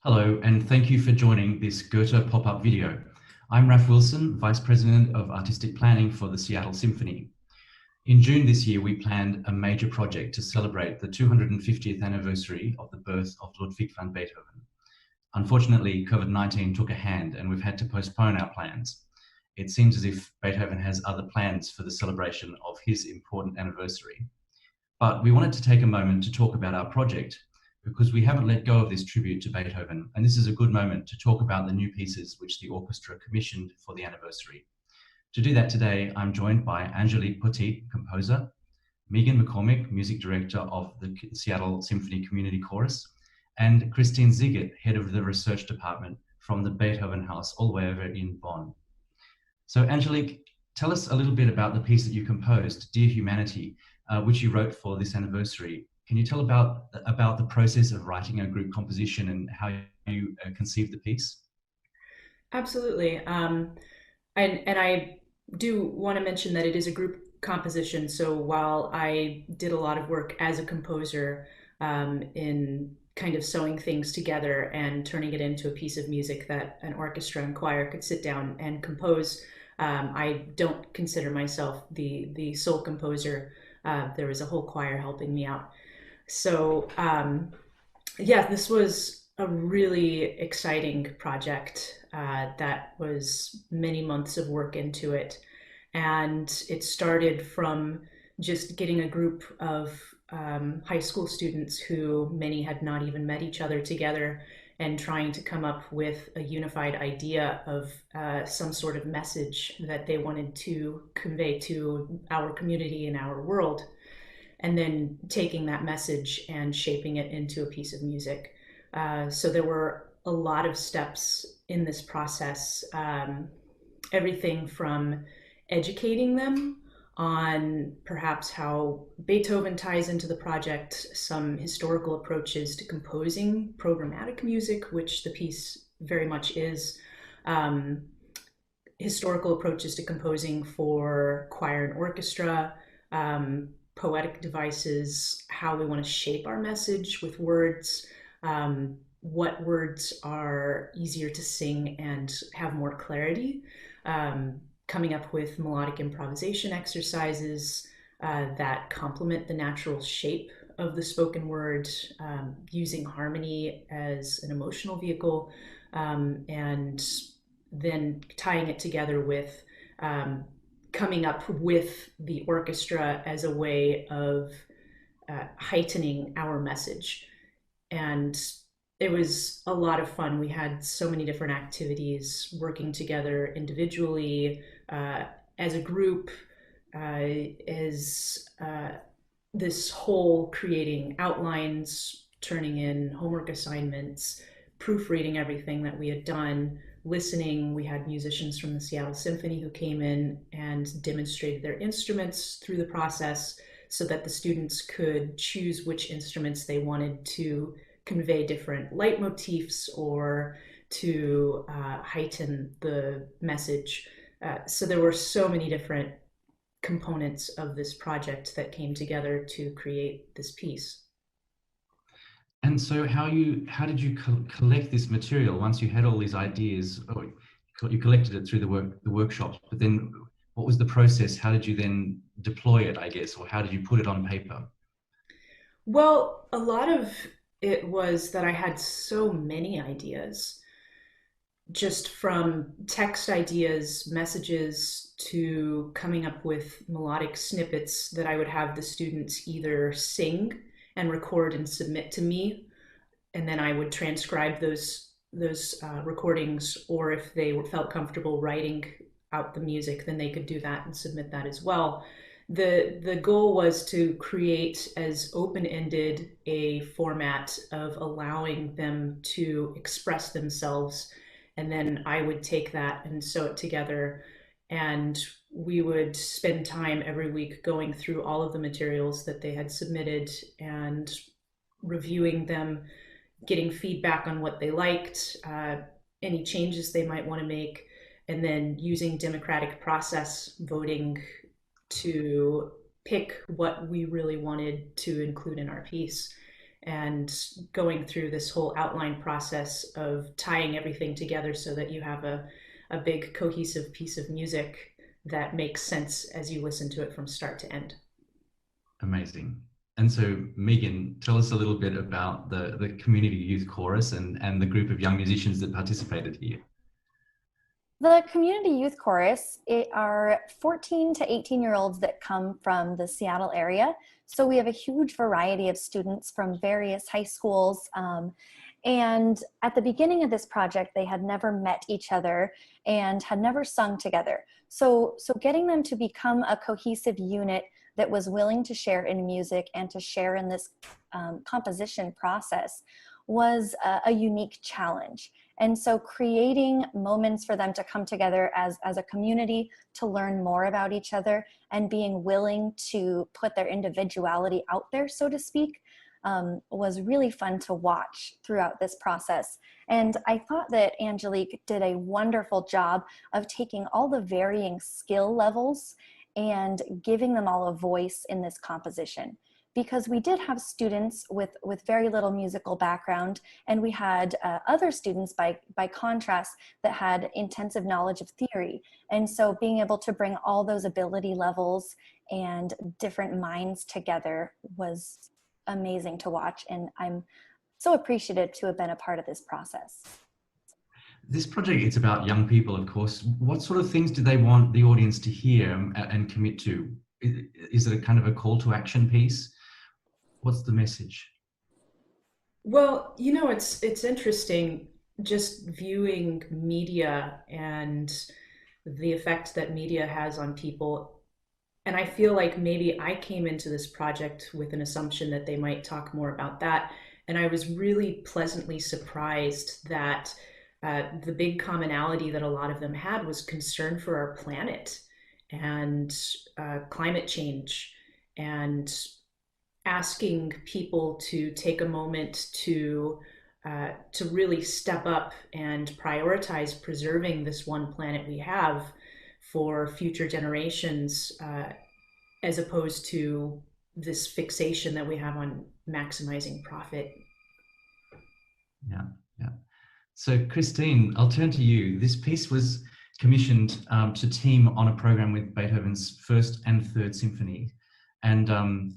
Hello, and thank you for joining this Goethe pop-up video. I'm Raff Wilson, Vice President of Artistic Planning for the Seattle Symphony. In June this year, we planned a major project to celebrate the 250th anniversary of the birth of Ludwig van Beethoven. Unfortunately, COVID-19 took a hand and we've had to postpone our plans. It seems as if Beethoven has other plans for the celebration of his important anniversary. But we wanted to take a moment to talk about our project because we haven't let go of this tribute to Beethoven, and this is a good moment to talk about the new pieces which the orchestra commissioned for the anniversary. To do that today, I'm joined by Angelique Poteat, composer, Megan McCormick, music director of the Seattle Symphony Community Chorus, and Christine Siegert, head of the research department from the Beethoven House, all the way over in Bonn. So Angelique, tell us a little bit about the piece that you composed, Dear Humanity, which you wrote for this anniversary. Can you tell about the process of writing a group composition and how you conceived the piece? Absolutely. And I do want to mention that it is a group composition. So while I did a lot of work as a composer in kind of sewing things together and turning it into a piece of music that an orchestra and choir could sit down and compose, I don't consider myself the sole composer. There was a whole choir helping me out. So yeah, this was a really exciting project that was many months of work into it. And it started from just getting a group of high school students who many had not even met each other together and trying to come up with a unified idea of some sort of message that they wanted to convey to our community and our world, and then taking that message and shaping it into a piece of music. So there were a lot of steps in this process, everything from educating them on perhaps how Beethoven ties into the project, some historical approaches to composing programmatic music, which the piece very much is, um, historical approaches to composing for choir and orchestra, poetic devices, how we want to shape our message with words, what words are easier to sing and have more clarity, coming up with melodic improvisation exercises that complement the natural shape of the spoken word, using harmony as an emotional vehicle, and then tying it together with coming up with the orchestra as a way of heightening our message. And it was a lot of fun. We had so many different activities working together individually, as a group, as this whole creating outlines, turning in homework assignments, proofreading everything that we had done, listening. We had musicians from the Seattle Symphony who came in and demonstrated their instruments through the process so that the students could choose which instruments they wanted to convey different leitmotifs or to heighten the message. So there were so many different components of this project that came together to create this piece. And so how did you collect this material once you had all these ideas? Oh, you collected it through the workshops, but then what was the process? How did you then deploy it, I guess, or how did you put it on paper? Well, a lot of it was that I had so many ideas, just from text ideas, messages, to coming up with melodic snippets that I would have the students either sing and record and submit to me, and then I would transcribe those recordings, or if they felt comfortable writing out the music, then they could do that and submit that as well. The goal was to create as open-ended a format of allowing them to express themselves, and then I would take that and sew it together, and we would spend time every week going through all of the materials that they had submitted and reviewing them, getting feedback on what they liked, any changes they might want to make, and then using democratic process voting to pick what we really wanted to include in our piece. and going through this whole outline process of tying everything together so that you have a big cohesive piece of music that makes sense as you listen to it from start to end. Amazing. And so, Megan, tell us a little bit about the community youth chorus and the group of young musicians that participated here. The community youth chorus are 14 to 18-year-olds that come from the Seattle area. So we have a huge variety of students from various high schools. And at the beginning of this project, they had never met each other and had never sung together. So getting them to become a cohesive unit that was willing to share in music and to share in this composition process was a unique challenge. And so creating moments for them to come together as a community to learn more about each other and being willing to put their individuality out there, so to speak, was really fun to watch throughout this process. And I thought that Angelique did a wonderful job of taking all the varying skill levels and giving them all a voice in this composition. Because we did have students with very little musical background, and we had other students by contrast that had intensive knowledge of theory. And so being able to bring all those ability levels and different minds together was amazing to watch, and I'm so appreciative to have been a part of this process. This project, it's about young people, of course. What sort of things do they want the audience to hear and commit to? Is it a kind of a call to action piece? What's the message? Well, you know, it's interesting just viewing media and the effect that media has on people. And I feel like maybe I came into this project with an assumption that they might talk more about that. And I was really pleasantly surprised that the big commonality that a lot of them had was concern for our planet and climate change, and asking people to take a moment to really step up and prioritize preserving this one planet we have for future generations, as opposed to this fixation that we have on maximizing profit. Yeah, yeah. So Christine, I'll turn to you. This piece was commissioned to team on a program with Beethoven's First and Third Symphony. And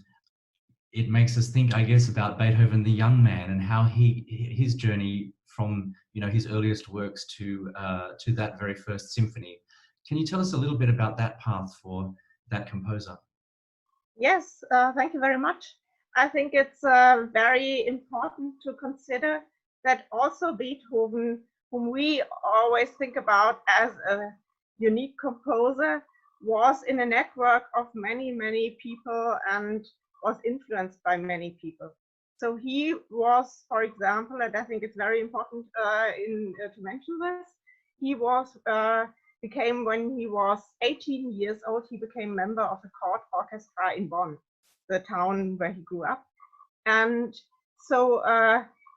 it makes us think, I guess, about Beethoven, the young man, and how his journey from, you know, his earliest works to that very first symphony. Can you tell us a little bit about that path for that composer? Yes, thank you very much. I think it's very important to consider that also Beethoven, whom we always think about as a unique composer, was in a network of many, many people and was influenced by many people. So he was, for example, and I think it's very important to mention this, he was became, when he was 18 years old, he became member of the court orchestra in Bonn, the town where he grew up. And so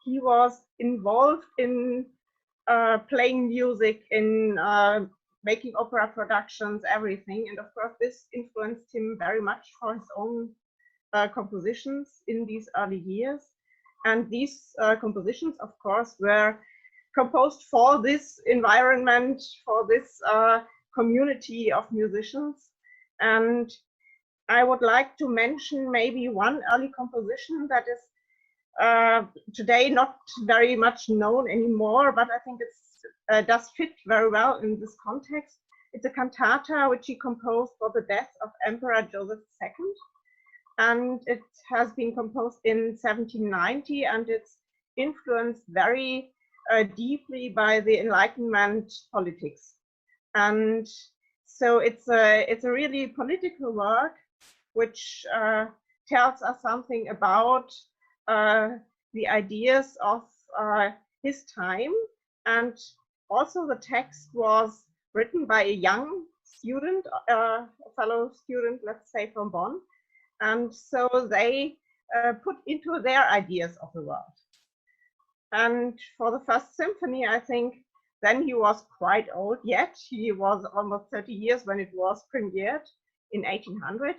he was involved in playing music, in making opera productions, everything. And of course, this influenced him very much for his own compositions in these early years. And these compositions, of course, were composed for this environment, for this community of musicians. And I would like to mention maybe one early composition that is today not very much known anymore, but I think it does fit very well in this context. It's a cantata which he composed for the death of Emperor Joseph II. And it has been composed in 1790, and it's influenced very deeply by the Enlightenment politics. And so it's a really political work which tells us something about the ideas of his time. And also the text was written by a young student, a fellow student, let's say, from Bonn. And so they put into their ideas of the world. And for the first symphony, I think then he was quite old yet. He was almost 30 years when it was premiered in 1800.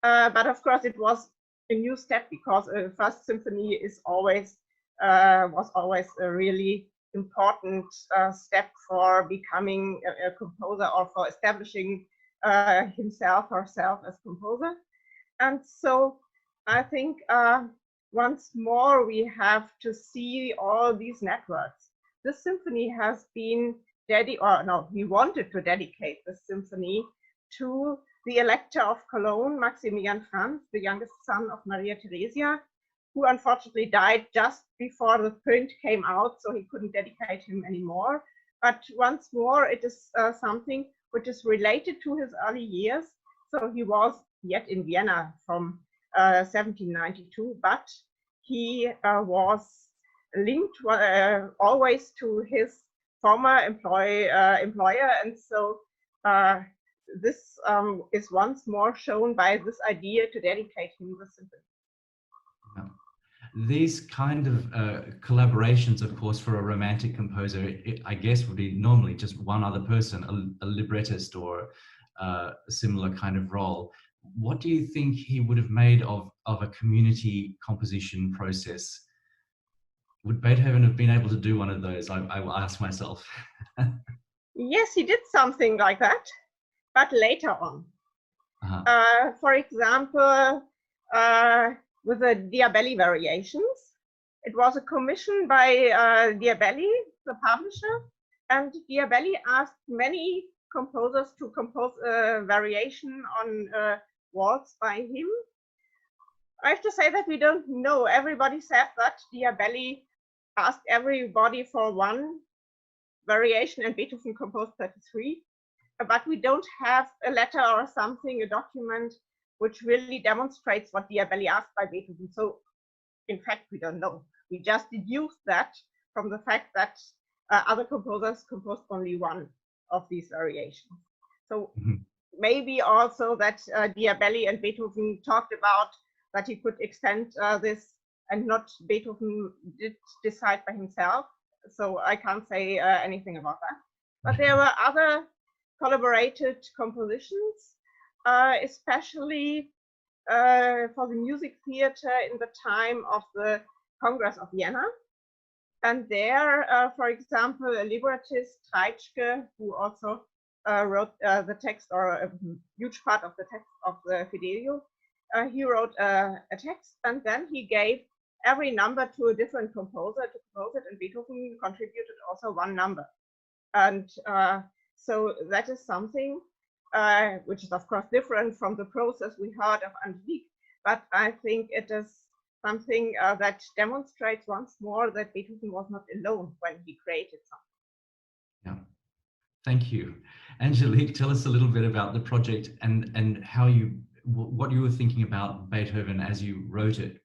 But of course, it was a new step, because first symphony is always was always a really important step for becoming a composer, or for establishing himself or herself as composer. And so I think once more we have to see all these networks. This symphony has been we wanted to dedicate this symphony to the Elector of Cologne, Maximilian Franz, the youngest son of Maria Theresia, who unfortunately died just before the print came out, so he couldn't dedicate him anymore. But once more, it is something which is related to his early years. So he was yet in Vienna from 1792, but he was linked always to his former employer, and so this is once more shown by this idea to dedicate him the symphony. Yeah. These kind of collaborations, of course, for a romantic composer, I guess would be normally just one other person, a librettist or a similar kind of role. What do you think he would have made of a community composition process? Would Beethoven have been able to do one of those? I will ask myself. Yes, he did something like that, but later on. For example, with the Diabelli variations, it was a commission by Diabelli, the publisher, and Diabelli asked many composers to compose a variation on a waltz by him. I have to say that we don't know. Everybody said that Diabelli asked everybody for one variation, and Beethoven composed 33. But we don't have a letter or something, a document, which really demonstrates what Diabelli asked by Beethoven. So, in fact, we don't know. We just deduced that from the fact that other composers composed only one of these variations. So maybe also that Diabelli and Beethoven talked about that he could extend this, and not Beethoven did decide by himself. So I can't say anything about that. But there were other collaborated compositions, especially for the music theater in the time of the Congress of Vienna. And there, for example, a librettist, Treitschke, who also wrote the text, or a huge part of the text of the Fidelio, he wrote a text, and then he gave every number to a different composer to compose it, and Beethoven contributed also one number. And so that is something which is, of course, different from the process we heard of Angelique, but I think it is something that demonstrates once more that Beethoven was not alone when he created something. Yeah, thank you. Angelique, tell us a little bit about the project and how what you were thinking about Beethoven as you wrote it.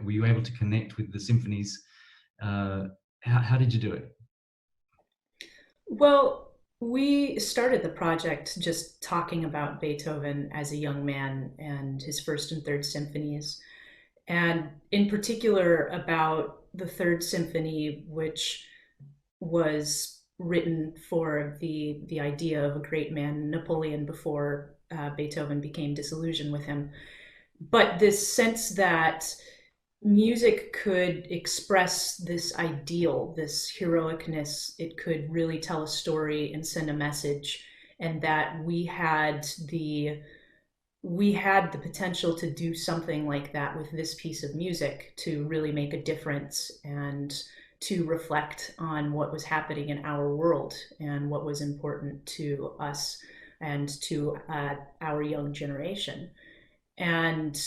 Were you able to connect with the symphonies? How did you do it? Well, we started the project just talking about Beethoven as a young man and his first and third symphonies, and in particular about the third symphony, which was written for the idea of a great man, Napoleon, before Beethoven became disillusioned with him. But this sense that music could express this ideal, this heroicness, it could really tell a story and send a message, and that we had the potential to do something like that with this piece of music, to really make a difference and to reflect on what was happening in our world and what was important to us and to our young generation. And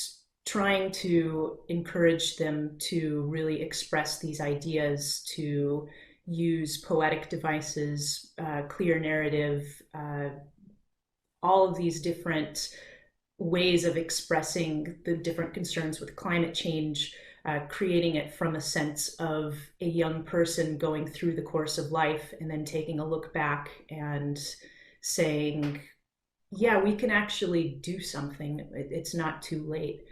trying to encourage them to really express these ideas, to use poetic devices, clear narrative, all of these different ways of expressing the different concerns with climate change, creating it from a sense of a young person going through the course of life and then taking a look back and saying, yeah, we can actually do something. It's not too late.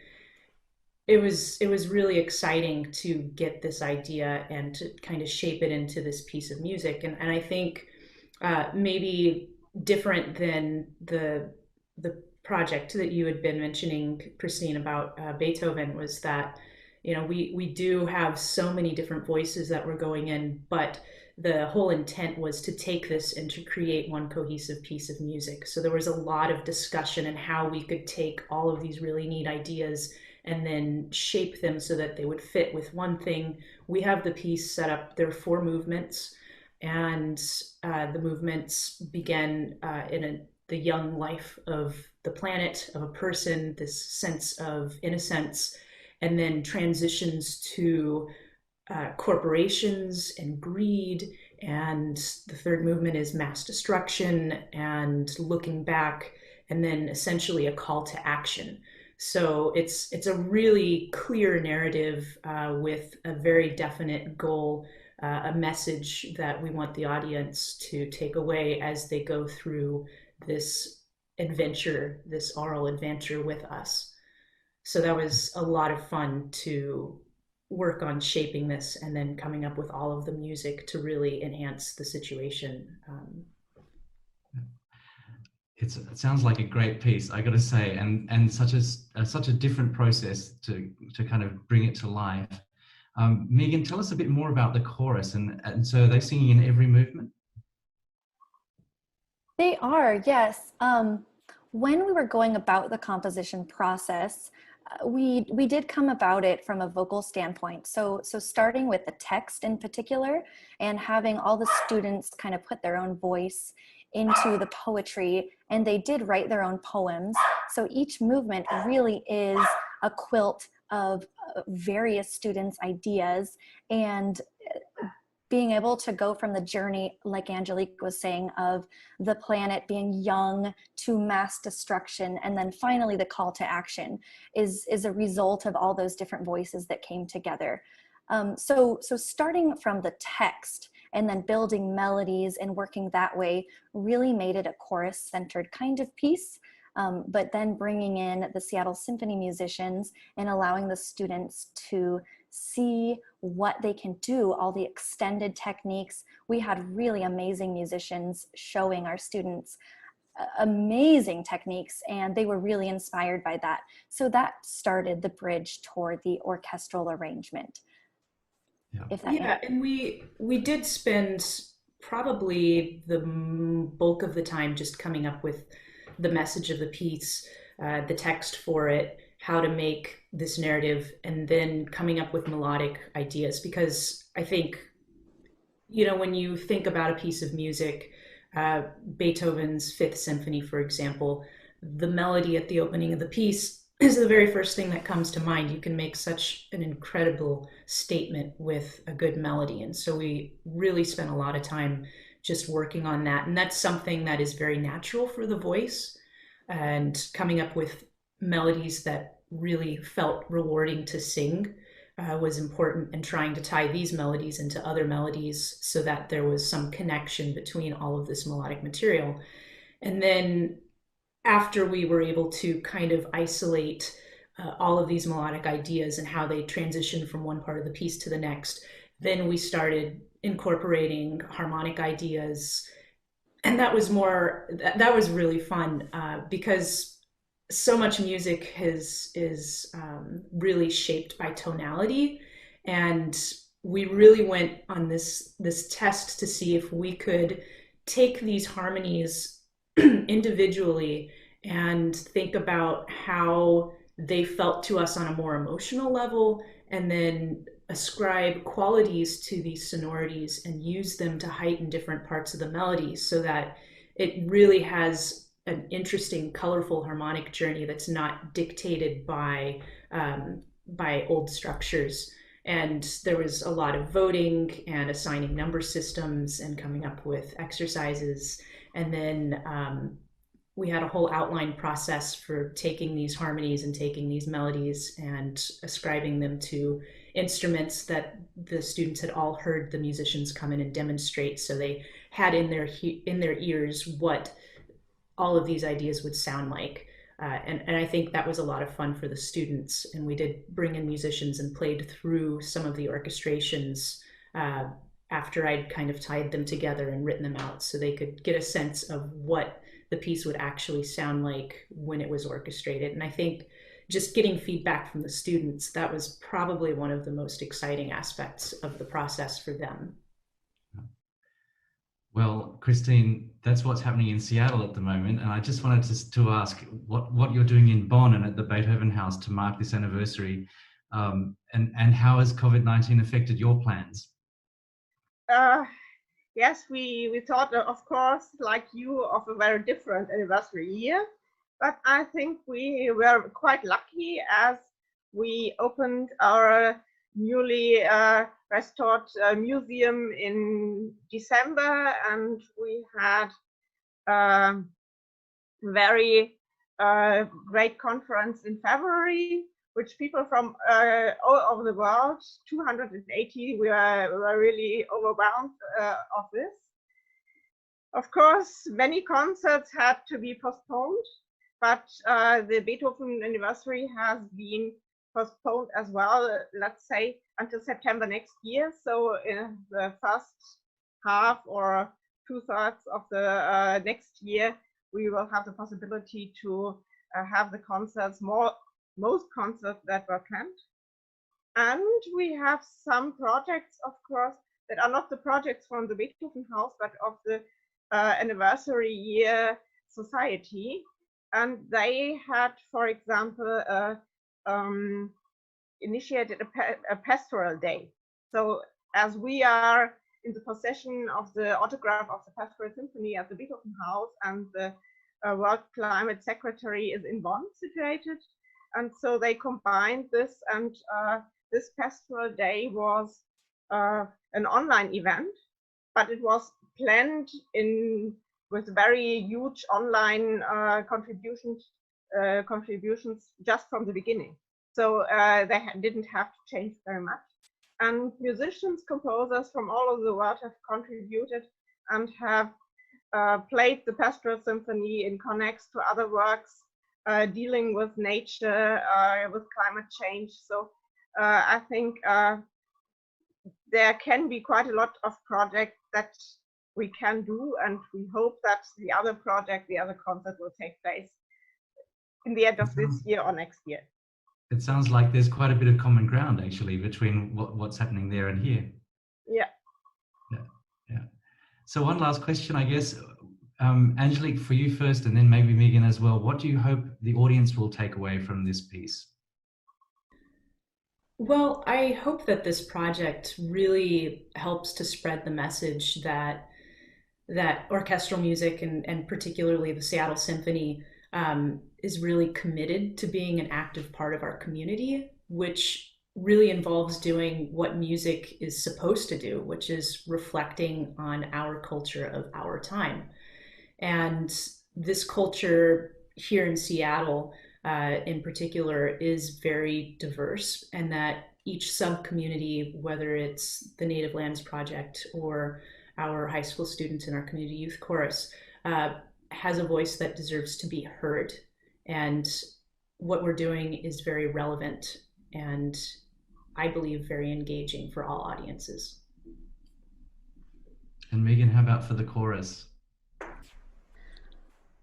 It was really exciting to get this idea and to kind of shape it into this piece of music. And I think maybe different than the project that you had been mentioning, Christine, about Beethoven was that, you know, we do have so many different voices that were going in, but the whole intent was to take this and to create one cohesive piece of music. So there was a lot of discussion in how we could take all of these really neat ideas and then shape them so that they would fit with one thing. We have the piece set up, there are 4 movements, and the movements begin the young life of the planet, of a person, this sense of innocence, and then transitions to corporations and greed, and the 3rd movement is mass destruction and looking back, and then essentially a call to action. So it's a really clear narrative with a very definite goal, a message that we want the audience to take away as they go through this adventure, this oral adventure with us. So that was a lot of fun to work on shaping this and then coming up with all of the music to really enhance the situation. It sounds like a great piece, I got to say, and such a different process to kind of bring it to life. Megan, tell us a bit more about the chorus, and so are they singing in every movement? They are, yes. When we were going about the composition process, we did come about it from a vocal standpoint. So starting with the text in particular and having all the students kind of put their own voice into the poetry, and they did write their own poems. So each movement really is a quilt of various students' ideas, and being able to go from the journey, like Angelique was saying, of the planet being young to mass destruction, and then finally the call to action is a result of all those different voices that came together. So starting from the text and then building melodies and working that way really made it a chorus-centered kind of piece. But then bringing in the Seattle Symphony musicians and allowing the students to see what they can do, all the extended techniques. We had really amazing musicians showing our students amazing techniques, and they were really inspired by that. So that started the bridge toward the orchestral arrangement. Yeah, and we did spend probably the bulk of the time just coming up with the message of the piece, the text for it, how to make this narrative, and then coming up with melodic ideas. Because I think, you know, when you think about a piece of music, Beethoven's Fifth Symphony, for example, the melody at the opening of the piece is the very first thing that comes to mind. You can make such an incredible statement with a good melody. And so we really spent a lot of time just working on that. And that's something that is very natural for the voice, and coming up with melodies that really felt rewarding to sing was important, and trying to tie these melodies into other melodies so that there was some connection between all of this melodic material. And then after we were able to kind of isolate all of these melodic ideas and how they transition from one part of the piece to the next, then we started incorporating harmonic ideas. And that was really fun because so much music is really shaped by tonality. And we really went on this test to see if we could take these harmonies individually and think about how they felt to us on a more emotional level, and then ascribe qualities to these sonorities and use them to heighten different parts of the melody, so that it really has an interesting, colorful harmonic journey that's not dictated by old structures. And there was a lot of voting and assigning number systems and coming up with exercises. And then we had a whole outline process for taking these harmonies and taking these melodies and ascribing them to instruments that the students had all heard the musicians come in and demonstrate. So they had in their ears what all of these ideas would sound like. And I think that was a lot of fun for the students. And we did bring in musicians and played through some of the orchestrations after I'd kind of tied them together and written them out, so they could get a sense of what the piece would actually sound like when it was orchestrated. And I think just getting feedback from the students, that was probably one of the most exciting aspects of the process for them. Well, Christine, that's what's happening in Seattle at the moment. And I just wanted to ask what you're doing in Bonn and at the Beethoven House to mark this anniversary, and how has COVID-19 affected your plans? Yes, we thought, of course, like you, of a very different anniversary year. But I think we were quite lucky as we opened our newly restored museum in December, and we had a very great conference in February, which people from all over the world, 280, we were really overwhelmed of this. Of course, many concerts had to be postponed, but the Beethoven anniversary has been postponed as well, let's say until September next year. So in the first half or 2/3 of the next year, we will have the possibility to have the concerts, most concerts that were planned. And we have some projects, of course, that are not the projects from the Beethoven House, but of the anniversary year society. And they had, for example, initiated a pastoral day. So as we are in the possession of the autograph of the Pastoral Symphony at the Beethoven House, and the World Climate Secretary is in Bonn situated, and so they combined this, and this pastoral day was an online event, but it was planned with very huge online contributions just from the beginning. So they didn't have to change very much. And musicians, composers from all over the world have contributed and have played the Pastoral Symphony in connects to other works dealing with nature, with climate change. So I think there can be quite a lot of projects that we can do, and we hope that the other concert will take place in the end of this year or next year. It sounds like there's quite a bit of common ground actually between what's happening there and here. Yeah. So one last question, I guess, Angelique, for you first, and then maybe Megan as well. What do you hope the audience will take away from this piece? Well, I hope that this project really helps to spread the message that orchestral music, and particularly the Seattle Symphony, is really committed to being an active part of our community, which really involves doing what music is supposed to do, which is reflecting on our culture of our time. And this culture here in Seattle, in particular, is very diverse, and that each sub-community, whether it's the Native Lands Project or our high school students in our community youth chorus, has a voice that deserves to be heard. And what we're doing is very relevant and, I believe, very engaging for all audiences. And Megan, how about for the chorus?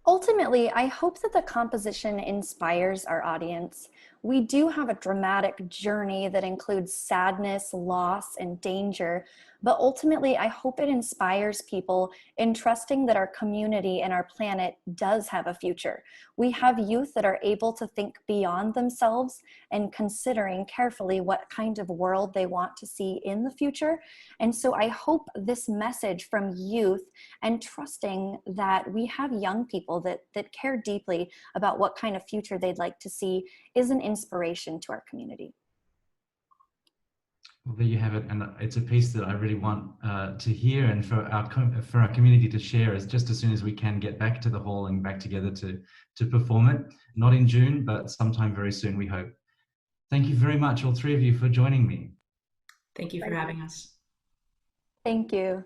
Ultimately, I hope that the composition inspires our audience. We do have a dramatic journey that includes sadness, loss, and danger, but ultimately, I hope it inspires people in trusting that our community and our planet does have a future. We have youth that are able to think beyond themselves and considering carefully what kind of world they want to see in the future. And so I hope this message from youth and trusting that we have young people that care deeply about what kind of future they'd like to see is an inspiration to our community. Well, there you have it, and it's a piece that I really want to hear, and for our community to share as soon as we can get back to the hall and back together to perform it. Not in June, but sometime very soon, we hope. Thank you very much, all three of you, for joining me. Thank you for having us. Thank you.